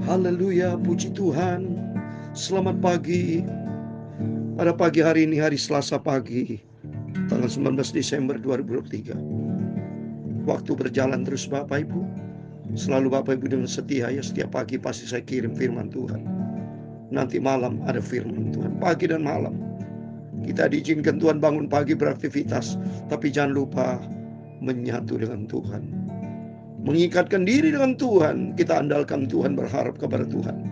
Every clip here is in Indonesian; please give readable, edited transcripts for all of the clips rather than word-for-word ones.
Haleluya, puji Tuhan. Selamat pagi. Pada pagi hari ini, hari Selasa pagi, tanggal 19 Desember 2023. Waktu berjalan terus Bapak Ibu. Selalu Bapak Ibu dengan setia ya, setiap pagi pasti saya kirim firman Tuhan. Nanti malam ada firman Tuhan, pagi dan malam. Kita diizinkan Tuhan bangun pagi beraktivitas, tapi jangan lupa menyatu dengan Tuhan. Mengikatkan diri dengan Tuhan, kita andalkan Tuhan, berharap kepada Tuhan.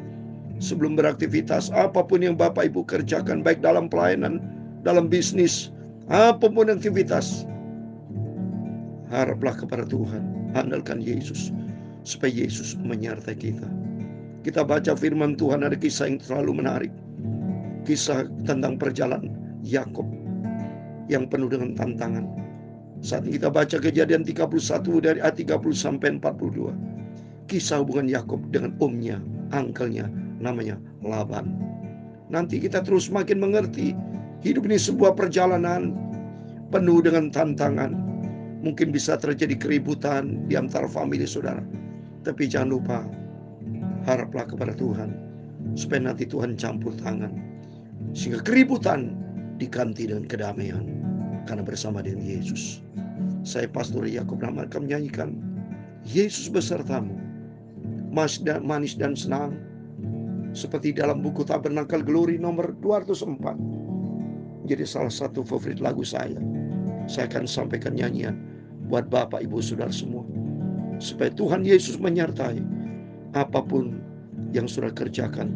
Sebelum beraktivitas, apapun yang Bapak Ibu kerjakan, baik dalam pelayanan, dalam bisnis, apapun aktivitas, haraplah kepada Tuhan, andalkan Yesus, supaya Yesus menyertai kita. Kita baca firman Tuhan, ada kisah yang terlalu menarik. Kisah tentang perjalanan Yakub yang penuh dengan tantangan. Saat ini kita baca Kejadian 31 dari ayat 30 sampai 42. Kisah hubungan Yakub dengan omnya, angkelnya, namanya Laban. Nanti kita terus makin mengerti hidup ini sebuah perjalanan penuh dengan tantangan. Mungkin bisa terjadi keributan di antara famili saudara. Tapi jangan lupa, haraplah kepada Tuhan, supaya nanti Tuhan campur tangan, sehingga keributan diganti dengan kedamaian, karena bersama dengan Yesus. Saya Pastor Yakub Rahman akan menyanyikan Yesus besertamu, manis dan senang, seperti dalam buku Tabernakel Glory nomor 204. Jadi salah satu favorit lagu saya. Saya akan sampaikan nyanyian buat Bapak Ibu Saudara semua, supaya Tuhan Yesus menyertai apapun yang sudah kerjakan.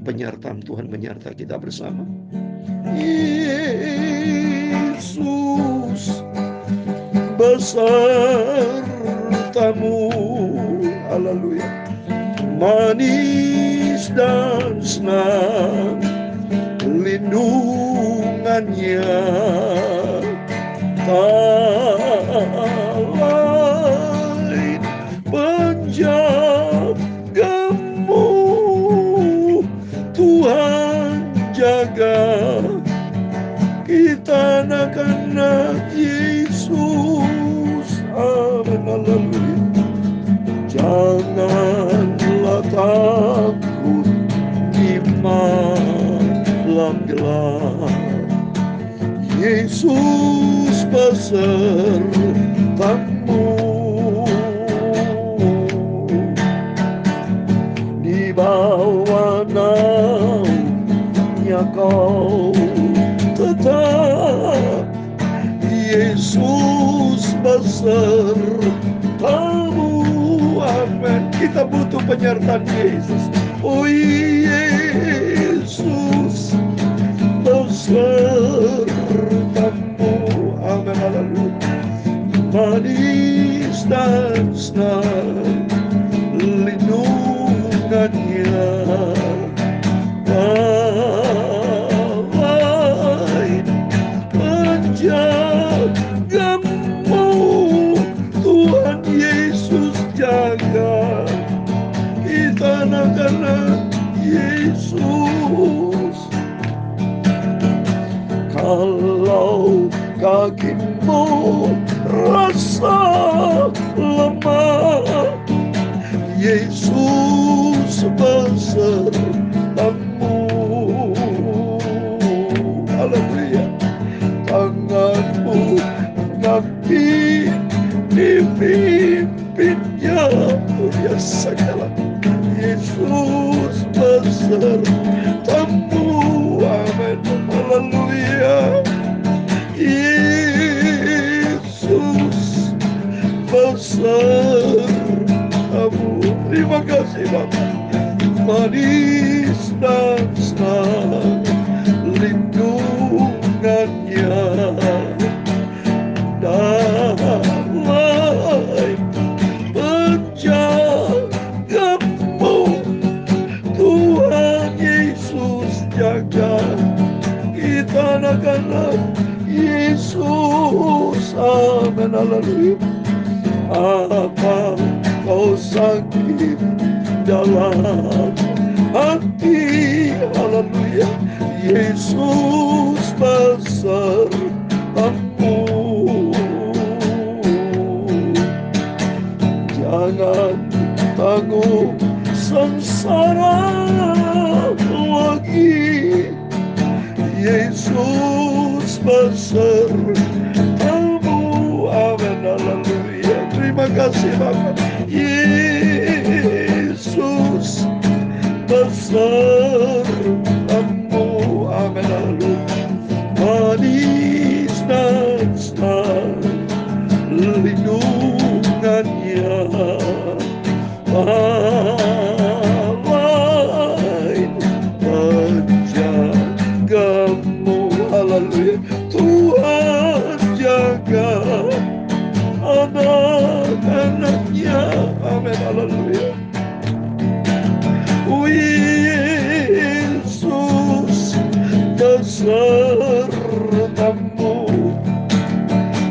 Penyertaan Tuhan menyertai kita bersama. Yesus besertamu, haleluya, manis dan senang lindungannya, tak lain penjagamu, Tuhan jaga kita anak-anak Yesus, amin, haleluya. Janganlah takut di malam gelap, Yesus besertamu. Di bawah naungan kau tetap, Yesus besertamu, amin. Kita butuh penyertaan Yesus. Oh Yesus besertamu, amin, haleluya. Manis dan senang lindungannya, lain penjagamu, Tuhan Yesus jaga kita anak-anak Yesus. Kalau kakimu rasa lemah, Yesus besertamu, haleluya. Tanganmu kaki dipimpinnya, ya segala, Yesus besertamu, amin, haleluya. Yesus besertamu. Terima kasih Bapak. Manis dan senang lindungannya, damai penjagamu, Tuhan Yesus jaga kita anak-anak Yesus, amin, haleluya. Apa kau sakit dalam hati, haleluya, Yesus besertamu. Jangan tanggung sengsara lagi. Yesus besertamu. Amin, haleluya. Terima kasih Bapa. Yesus besertamu. Amin, haleluya. Manis dan lindungannya, lalai menjagamu. Haleluya. Tuhan jaga anak-anaknya. Amin, haleluya. Yesus besertamu.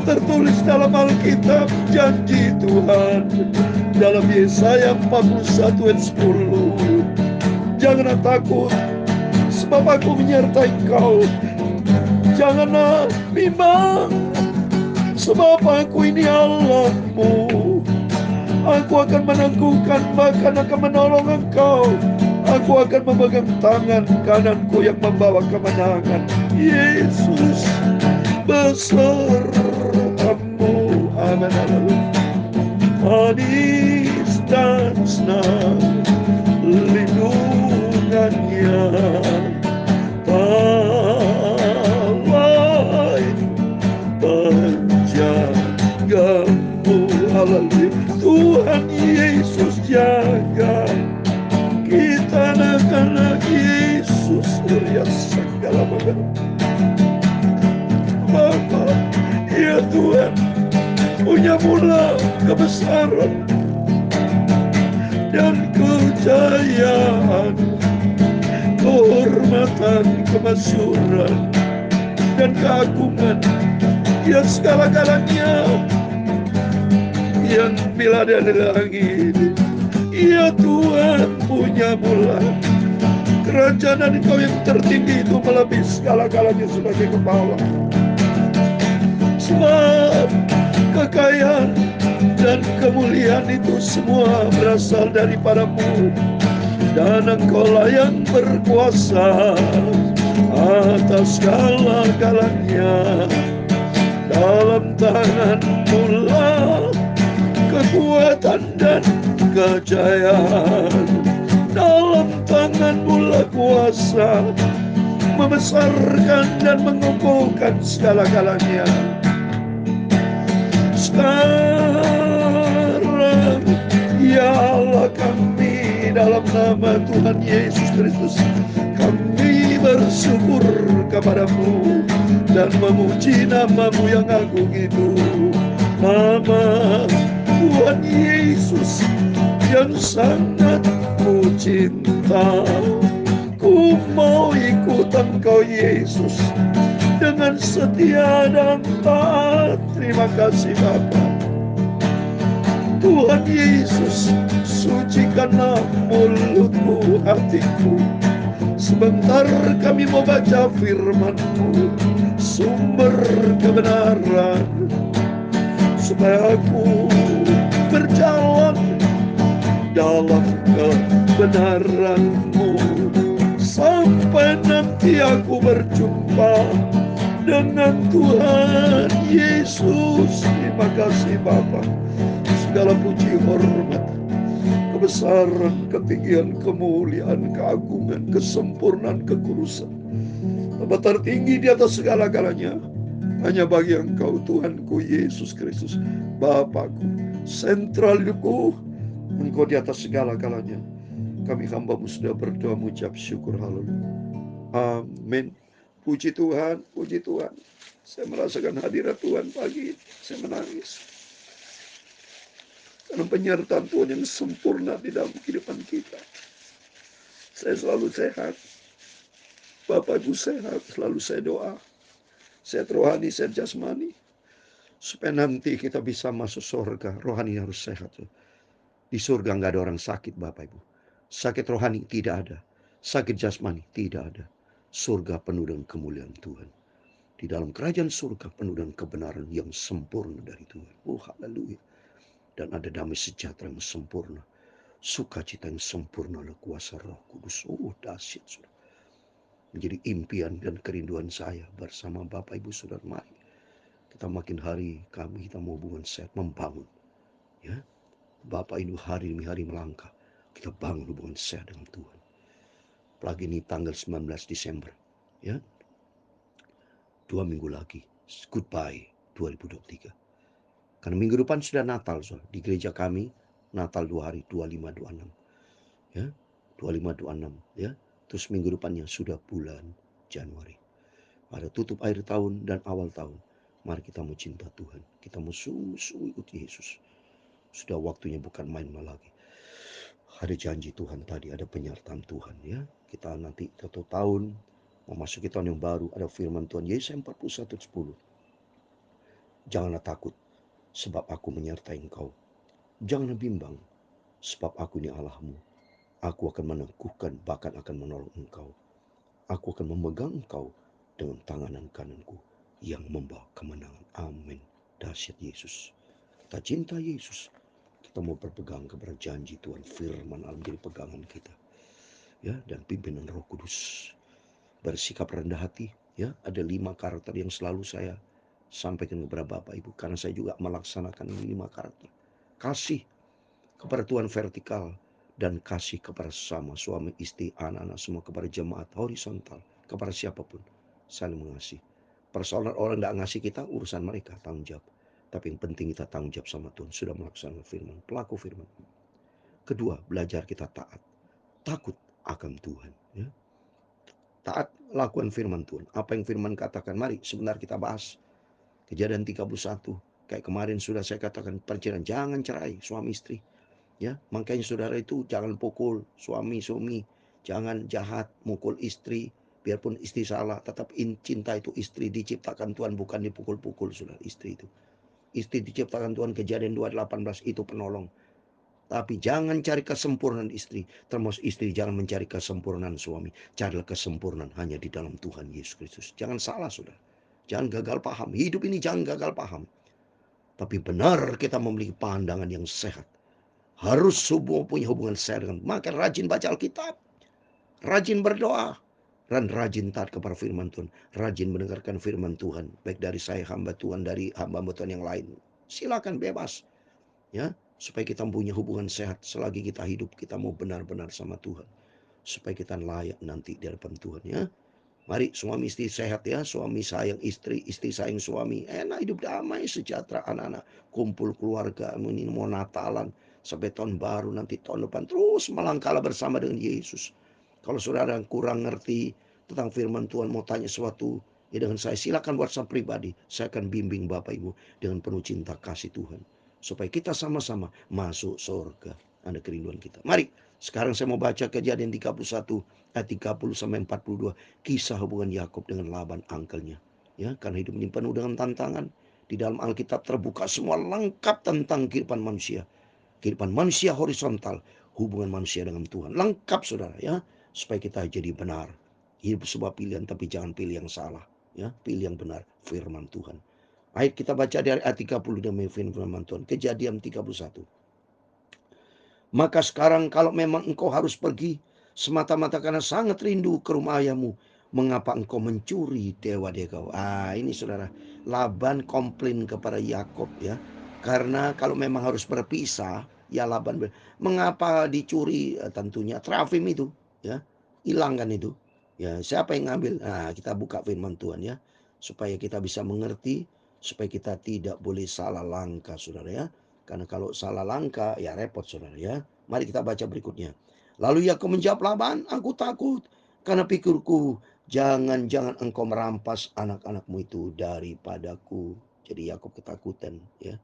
Tertulis dalam Alkitab janji Tuhan dalam Yesaya 41 ayat 10. Janganlah takut, sebab aku menyertai kau. Janganlah bimbang, sebab aku ini Allahmu. Aku akan meneguhkan, bahkan akan menolong engkau. Aku akan memegang tangan kananku yang membawa kemenangan. Yesus besertamu. Amin, haleluya. Manis dan senang lindungannya, lalai menjagamu. Haleluya. Tuhan Yesus jaga kita, anak-anak Yesus. Segala macam Bapa, ya Tuhan, punya mula kebesaran dan kejayaan, kehormatan, kemasyuran, dan keagungan yang segala-galanya yang bila ada di langit. Ya Tuhan, punya mula. Kerajaan Engkau yang tertinggi itu melebihi segala-galanya sebagai kepala. Sebab kekayaan dan kemuliaan itu semua berasal daripadamu, dan Engkaulah yang berkuasa atas segala-galanya. Dalam tangan-Mu lah kekuatan dan kejayaan. Dalam tangan-Mu lah kuasa membesarkan dan mengukuhkan segala-galanya. Sekarang ya Allah, kami dalam nama Tuhan Yesus Kristus, kami bersyukur kepada-Mu dan memuji nama-Mu yang agung itu. Nama Tuhan Yesus yang sangat ku cinta. Ku mau ikut Engkau Yesus dengan setia dan taat. Terima kasih Bapa. Tuhan Yesus, sucikanlah mulutku, hatiku. Sebentar kami mau baca firman-Mu, sumber kebenaran, supaya aku berjalan dalam kebenaran-Mu sampai nanti aku berjumpa dengan Tuhan Yesus. Terima kasih Bapa. Segala puji, hormat, kebesaran, ketinggian, kemuliaan, keagungan, kesempurnaan, kekudusan, Bapa tertinggi di atas segala-galanya hanya bagi Engkau, Tuhanku Yesus Kristus, Bapakku, sentral hidupku. Engkau di atas segala-galanya. Kami hamba-Mu sudah berdoa mengucap syukur. Haleluya. Amin. Puji Tuhan, puji Tuhan. Saya merasakan hadirat Tuhan pagi ini. Saya menangis karena penyertaan Tuhan yang sempurna di dalam kehidupan kita. Saya selalu sehat. Bapak Ibu sehat. Selalu saya doa. Sehat rohani, sehat jasmani. Supaya nanti kita bisa masuk surga. Rohani harus sehat. Di surga nggak ada orang sakit Bapak Ibu. Sakit rohani tidak ada. Sakit jasmani tidak ada. Surga penuh dengan kemuliaan Tuhan. Di dalam kerajaan surga penuh dengan kebenaran yang sempurna dari Tuhan. Oh haleluya. Dan ada damai sejahtera yang sempurna. Sukacita yang sempurna oleh kuasa Roh Kudus. Oh, dahsyat sudah. Menjadi impian dan kerinduan saya bersama Bapak Ibu Saudara. Mari kita makin hari kita mau hubungan sehat, membangun. Ya, Bapak Ibu hari demi hari melangkah. Kita bangun hubungan sehat dengan Tuhan. Apalagi ini tanggal 19 Desember. Ya, 2 minggu lagi. Goodbye 2023. Karena minggu depan sudah Natal, di gereja kami Natal 2 hari, 25, 26. Ya, 25, 26. Ya, terus minggu depannya sudah bulan Januari. Ada tutup akhir tahun dan awal tahun. Mari kita mau cinta Tuhan. Kita mau sungguh-sungguh ikut Yesus. Sudah waktunya bukan main-main lagi. Ada janji Tuhan tadi, ada penyertaan Tuhan ya. Kita nanti 1 tahun memasuki tahun yang baru, ada firman Tuhan Yesaya 41:10. Janganlah takut, sebab aku menyertai engkau. Janganlah bimbang, sebab aku ini Allahmu. Aku akan meneguhkan, bahkan akan menolong engkau. Aku akan memegang engkau dengan tangan kananku yang membawa kemenangan. Amin. Dahsyat Yesus. Kita cinta Yesus. Kita mau berpegang kepada janji Tuhan, firman Allah menjadi pegangan kita. Ya, dan pimpinan Roh Kudus. Bersikap rendah hati, ya. Ada 5 karakter yang selalu saya sampaikan kepada Bapak Ibu, karena saya juga melaksanakan 5 karakter. Kasih kepada Tuhan vertikal, dan kasih kepada sesama, suami, istri, anak-anak, semua, kepada jemaat horizontal, kepada siapapun saling mengasihi. Persoalan orang tidak ngasih kita, urusan mereka, tanggung jawab. Tapi yang penting kita tanggung jawab sama Tuhan, sudah melaksanakan firman, pelaku firman. Kedua, belajar kita taat, takut akan Tuhan. Ya. Taat, lakukan firman Tuhan. Apa yang firman katakan, mari sebentar kita bahas. Kejadian 31, kayak kemarin sudah saya katakan, perceraian, jangan cerai suami istri. Ya, makanya saudara itu jangan pukul suami, jangan jahat mukul istri, biarpun istri salah, tetap cinta itu istri diciptakan Tuhan, bukan dipukul-pukul saudara. Istri itu, istri diciptakan Tuhan, Kejadian 2:18 itu penolong. Tapi jangan cari kesempurnaan istri, termasuk istri jangan mencari kesempurnaan suami. Carilah kesempurnaan hanya di dalam Tuhan Yesus Kristus. Jangan salah saudara, jangan gagal paham. Hidup ini jangan gagal paham, tapi benar kita memiliki pandangan yang sehat. Harus punya hubungan sehat dengan, maka rajin baca Alkitab, rajin berdoa, dan rajin taat kepada firman Tuhan, rajin mendengarkan firman Tuhan, baik dari saya hamba Tuhan, dari hamba Tuhan yang lain. Silakan bebas, ya, supaya kita punya hubungan sehat. Selagi kita hidup, kita mau benar-benar sama Tuhan, supaya kita layak nanti di hadapan Tuhan. Ya, mari suami istri sehat ya, suami sayang istri, istri sayang suami, enak hidup damai sejahtera, anak-anak kumpul keluarga, ini mau Natalan sampai tahun baru, nanti tahun depan terus melangkahlah bersama dengan Yesus. Kalau saudara kurang ngerti tentang firman Tuhan, mau tanya sesuatu ya dengan saya, silakan WhatsApp pribadi, saya akan bimbing Bapak Ibu dengan penuh cinta kasih Tuhan, supaya kita sama-sama masuk surga. Ada kerinduan kita. Mari sekarang saya mau baca Kejadian 31 ayat 30 sampai 42, kisah hubungan Yakub dengan Laban angkelnya. Ya, karena hidup ini penuh dengan tantangan. Di dalam Alkitab terbuka semua lengkap tentang kehidupan manusia. Kehidupan manusia horizontal, hubungan manusia dengan Tuhan. Lengkap saudara ya, supaya kita jadi benar. Hidup sebuah pilihan, tapi jangan pilih yang salah. Ya, pilih yang benar, firman Tuhan. Ayat kita baca dari ayat 30 demi firman Tuhan. Kejadian 31. Maka sekarang kalau memang engkau harus pergi semata-mata karena sangat rindu ke rumah ayahmu, mengapa engkau mencuri dewa-dewa? Ini saudara, Laban komplain kepada Yakub ya. Karena kalau memang harus berpisah, ya Laban mengapa dicuri? Tentunya Trafim itu ya, hilangkan itu. Ya, siapa yang ngambil? Nah, kita buka firman Tuhan ya, supaya kita bisa mengerti, supaya kita tidak boleh salah langkah saudara ya. Karena kalau salah langkah ya repot saudara ya. Mari kita baca berikutnya. Lalu Yakub menjawab Laban, aku takut karena pikirku, jangan-jangan engkau merampas anak-anakmu itu daripadaku. Jadi Yakub ketakutan ya.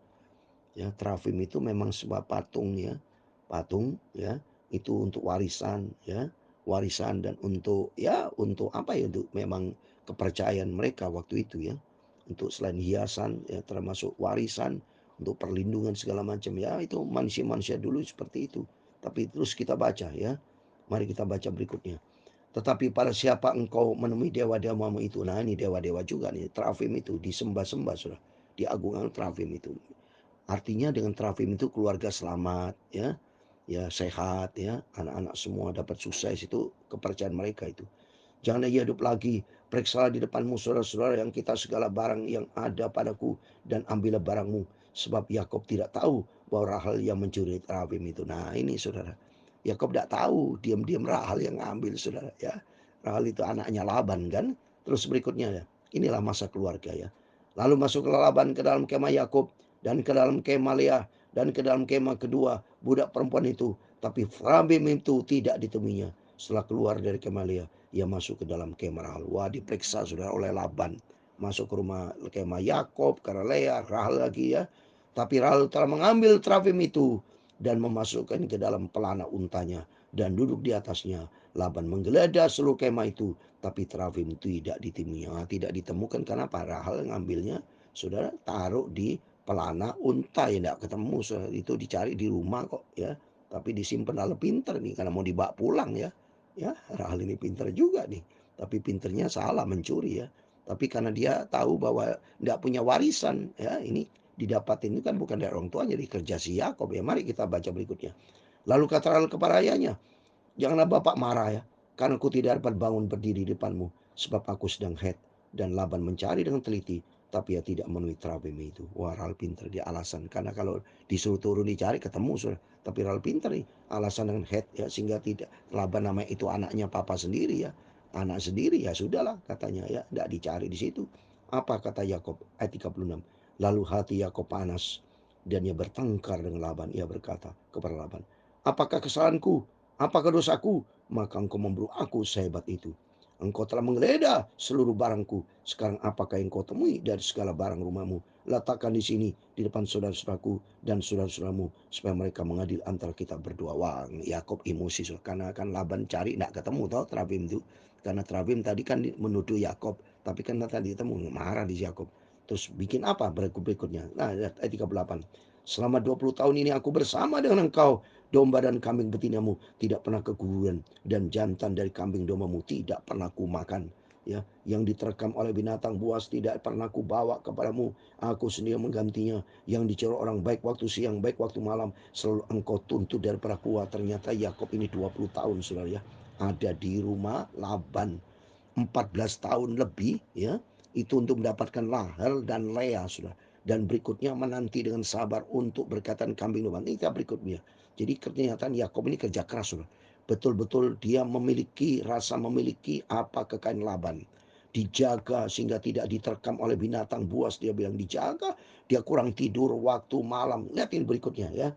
Ya, Trafim itu memang sebuah patung ya. Patung ya, itu untuk warisan ya. Warisan dan untuk apa ya, untuk memang kepercayaan mereka waktu itu ya. Untuk selain hiasan ya, termasuk warisan, untuk perlindungan segala macam ya, itu manusia-manusia dulu seperti itu. Tapi terus kita baca ya. Mari kita baca berikutnya. Tetapi pada siapa engkau menemui dewa-dewamu itu? Nah, ini dewa-dewa juga nih, Trafim itu disembah-sembah sudah. Diagungkan Trafim itu. Artinya dengan Trafim itu keluarga selamat ya. ya sehat, ya anak-anak semua dapat sukses, itu kepercayaan mereka itu. Jangan ia hidup lagi. Periksalah di depanmu saudara-saudara yang kita segala barang yang ada padaku dan ambillah barangmu. Sebab Yakob tidak tahu bahwa Rahel yang mencuri Rahim itu. Nah ini saudara. Yakob tidak tahu. Diam-diam Rahel yang ngambil saudara ya. Rahel itu anaknya Laban kan. Terus berikutnya ya. Inilah masa keluarga ya. Lalu masuk Laban ke dalam kemah Yakob dan ke dalam kemah Lea dan ke dalam kemah kedua budak perempuan itu. Tapi Rahim itu tidak ditemuinya. Setelah keluar dari kemah Lea, ia masuk ke dalam kemah Rahel. Wah, diperiksa sudah oleh Laban. Masuk ke rumah kemah Yakob karena Lea, Rahel lagi ya. Tapi Rahel telah mengambil terafim itu dan memasukkan ke dalam pelana untanya dan duduk di atasnya. Laban menggeledah seluruh kemah itu, tapi terafim tidak ditemukan. Tidak ditemukan karena Rahel ngambilnya, saudara, taruh di pelana unta ya, tidak ketemu. Saudara. Itu dicari di rumah kok ya. Tapi disimpan dalam pinter nih karena mau dibawa pulang ya. Ya, Rahel ini pinter juga nih. Tapi pinternya salah mencuri ya. Tapi karena dia tahu bahwa tidak punya warisan ya, ini didapatin itu kan bukan dari orang tuanya, jadi kerja si Yakob ya. Mari kita baca berikutnya. Lalu kata Rahel kepada ayahnya, janganlah bapak marah ya, karena aku tidak dapat bangun berdiri di depanmu, sebab aku sedang haid. Dan Laban mencari dengan teliti, tapi ia tidak menemui terabim itu. Wah, Rahel pinter dia alasan, karena kalau disuruh turun dicari ketemu sudah. Tapi Rahel pinter nih, alasan dengan haid ya, sehingga tidak Laban namanya itu anaknya papa sendiri ya, anak sendiri ya sudahlah katanya ya, tidak dicari di situ. Apa kata Yakob ayat 36? Lalu hati Yakob panas dan ia bertengkar dengan Laban. Ia berkata kepada Laban, apakah kesalahanku? Apakah dosaku? Maka engkau memburu aku sehebat itu. Engkau telah menggeledah seluruh barangku. Sekarang apakah yang kau temui dari segala barang rumahmu? Letakkan di sini di depan saudara-saudaraku dan saudara-saudaramu supaya mereka mengadil antara kita berdua. Wah, Yakob emosi karena kan Laban cari tidak ketemu tau Terafim itu. Karena Terafim tadi kan menuduh Yakob, tapi kan tadi ketemu marah di Yakob. Terus bikin apa berikutnya? Nah, ayat 38. Selama 20 tahun ini aku bersama dengan engkau. Domba dan kambing betinamu tidak pernah keguguran, dan jantan dari kambing dombamu tidak pernah kumakan. Ya, yang diterkam oleh binatang buas tidak pernah kubawa kepadamu. Aku sendiri menggantinya. Yang dicuri orang baik waktu siang, baik waktu malam, selalu engkau tuntut daripada kuat. Ternyata Yakob ini 20 tahun saudara ya, ada di rumah Laban 14 tahun lebih ya, itu untuk mendapatkan Rahel dan Lea sudah. Dan berikutnya menanti dengan sabar untuk berkatan kambing domba. Ini berikutnya. Jadi kenyataan Yakob ini kerja keras sudah. Betul-betul dia memiliki apa kekayaan Laban. Dijaga sehingga tidak diterkam oleh binatang buas. Dia bilang dijaga, dia kurang tidur waktu malam. Lihat ini berikutnya ya.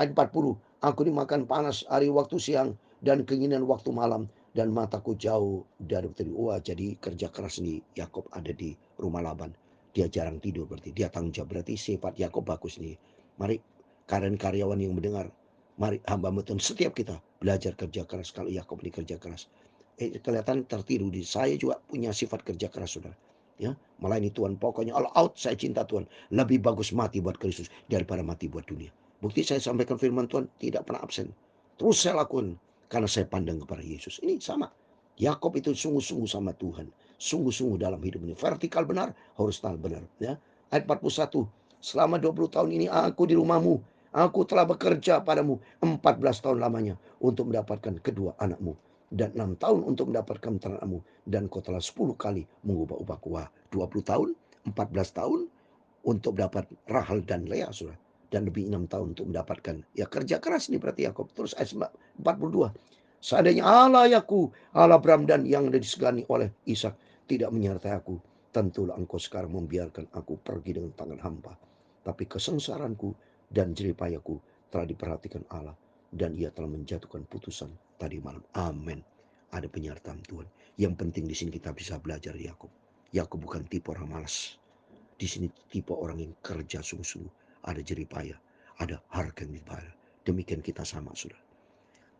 Ayat 40. Aku dimakan panas hari waktu siang dan keinginan waktu malam, dan mataku jauh dari tadi. Wah, jadi kerja keras nih Yakob ada di rumah Laban. Dia jarang tidur berarti. Dia tanggung jawab, berarti sifat Yakob bagus nih. Mari karyawan yang mendengar, mari hamba betul setiap kita belajar kerja keras. Kalau Yakob ini kerja keras, kelihatan tertiru di saya juga punya sifat kerja keras saudara. Ya, melayani Tuhan, pokoknya all out, saya cinta Tuhan. Lebih bagus mati buat Kristus daripada mati buat dunia. Bukti saya sampaikan firman Tuhan tidak pernah absen. Terus saya lakukan karena saya pandang kepada Yesus. Ini sama. Yakob itu sungguh-sungguh sama Tuhan. Sungguh-sungguh dalam hidup ini. Vertikal benar, horizontal benar. Ya. Ayat 41. Selama 20 tahun ini aku di rumahmu. Aku telah bekerja padamu 14 tahun lamanya untuk mendapatkan kedua anakmu. Dan 6 tahun untuk mendapatkan anakmu. Dan kau telah 10 kali mengubah-ubah kuah. 20 tahun, 14 tahun untuk dapat Rahel dan Lea sudah, dan lebih 6 tahun untuk mendapatkan. Ya kerja keras nih berarti Yakob. Terus ayat 42. Seandainya Allah Yakub, Allah Abraham dan yang disegani oleh Ishak tidak menyertai aku, tentulah engkau sekarang membiarkan aku pergi dengan tangan hampa. Tapi kesengsaranku dan jeripayaku telah diperhatikan Allah, dan ia telah menjatuhkan putusan tadi malam. Amin. Ada penyertaan Tuhan. Yang penting di sini kita bisa belajar Yakub. Yakub bukan tipe orang malas. Di sini tipe orang yang kerja sungguh-sungguh. Ada jeripaya, ada harga yang dibayar. Demikian kita sama, saudara.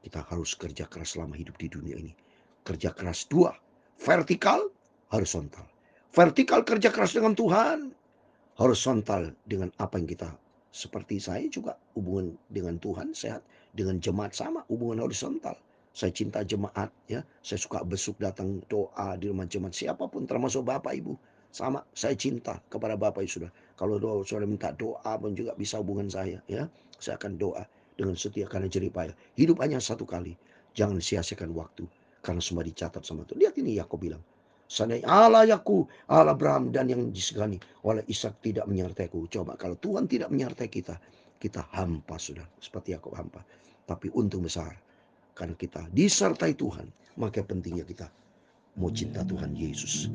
Kita harus kerja keras selama hidup di dunia ini. Kerja keras dua, vertikal, horizontal. Vertikal kerja keras dengan Tuhan, horizontal dengan apa yang kita. Seperti saya juga hubungan dengan Tuhan sehat, dengan jemaat sama, hubungan horizontal. Saya cinta jemaat ya, saya suka besuk datang doa di rumah jemaat siapapun termasuk Bapak Ibu. Sama, saya cinta kepada Bapak Ibu sudah. Kalau doa saudara minta doa pun juga bisa hubungan saya ya. Saya akan doa. dengan setia karena jerih payah. Hidup hanya satu kali. Jangan sia-siakan waktu karena semua dicatat sama Tuhan. Lihat ini Yakub bilang, seandainya Allah Yakub, Allah Abraham dan yang disegani oleh Ishak tidak menyertaiku. Coba kalau Tuhan tidak menyertai kita, kita hampa sudah. Seperti Yakub hampa. Tapi untung besar. Karena kita disertai Tuhan, maka pentingnya kita mau cinta Tuhan Yesus.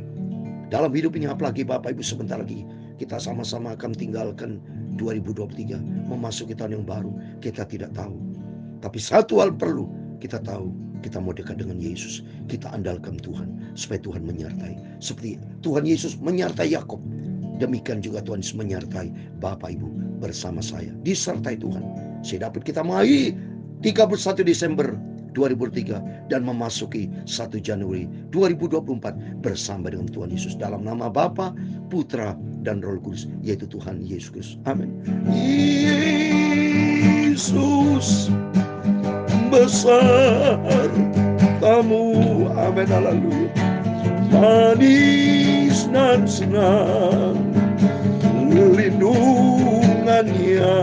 Dalam hidup ini apalagi Bapak Ibu sebentar lagi kita sama-sama akan tinggalkan 2023, memasuki tahun yang baru. Kita tidak tahu. Tapi satu hal perlu kita tahu, kita mau dekat dengan Yesus. Kita andalkan Tuhan supaya Tuhan menyertai. Seperti Tuhan Yesus menyertai Yakub, demikian juga Tuhan Yesus menyertai Bapak Ibu bersama saya. Disertai Tuhan. Saya dapat kita mulai 31 Desember 2003 dan memasuki 1 Januari 2024 bersama dengan Tuhan Yesus dalam nama Bapa, Putra dan Roh Kudus, yaitu Tuhan Yesus Kristus. Amin. Yesus besar kamu, amin, haleluya. Manis dan senang lindungannya,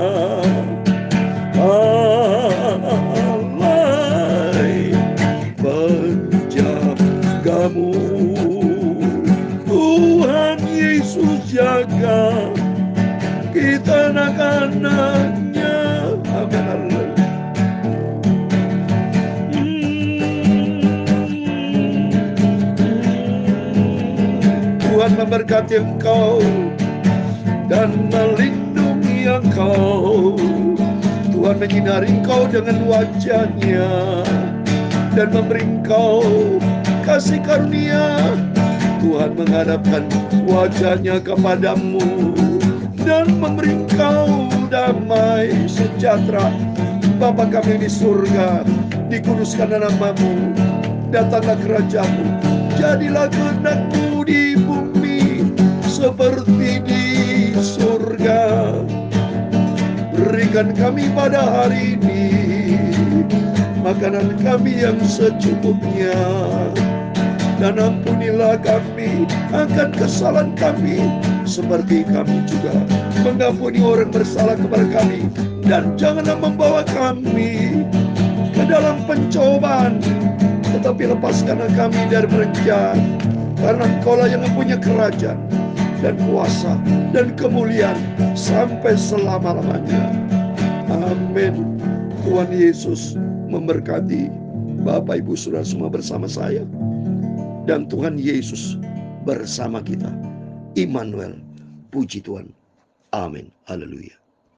alai penjagamu. Tuhan Yesus jaga kita anak-anaknya, amin, haleluya. Tuhan memberkati engkau dan melindungi engkau. Tuhan menyinari engkau dengan wajah-Nya dan memberi engkau kasih karunia. Tuhan menghadapkan wajah-Nya kepadamu dan memberi engkau damai sejahtera. Bapa kami di surga, dikuduskanlah nama-Mu, datanglah kerajaan-Mu, jadilah kehendak-Mu di bumi seperti di surga. Berikan kami pada hari ini makanan kami yang secukupnya, dan ampunilah kami akan kesalahan kami seperti kami juga mengampuni orang bersalah kepada kami. Dan janganlah membawa kami ke dalam pencobaan, tetapi lepaskanlah kami dari berjahat, karena Engkaulah yang mempunyai kerajaan dan kuasa dan kemuliaan sampai selama-lamanya. Amin. Tuhan Yesus memberkati Bapak Ibu Saudara semua bersama saya, dan Tuhan Yesus bersama kita. Immanuel, puji Tuhan. Amin. Haleluya.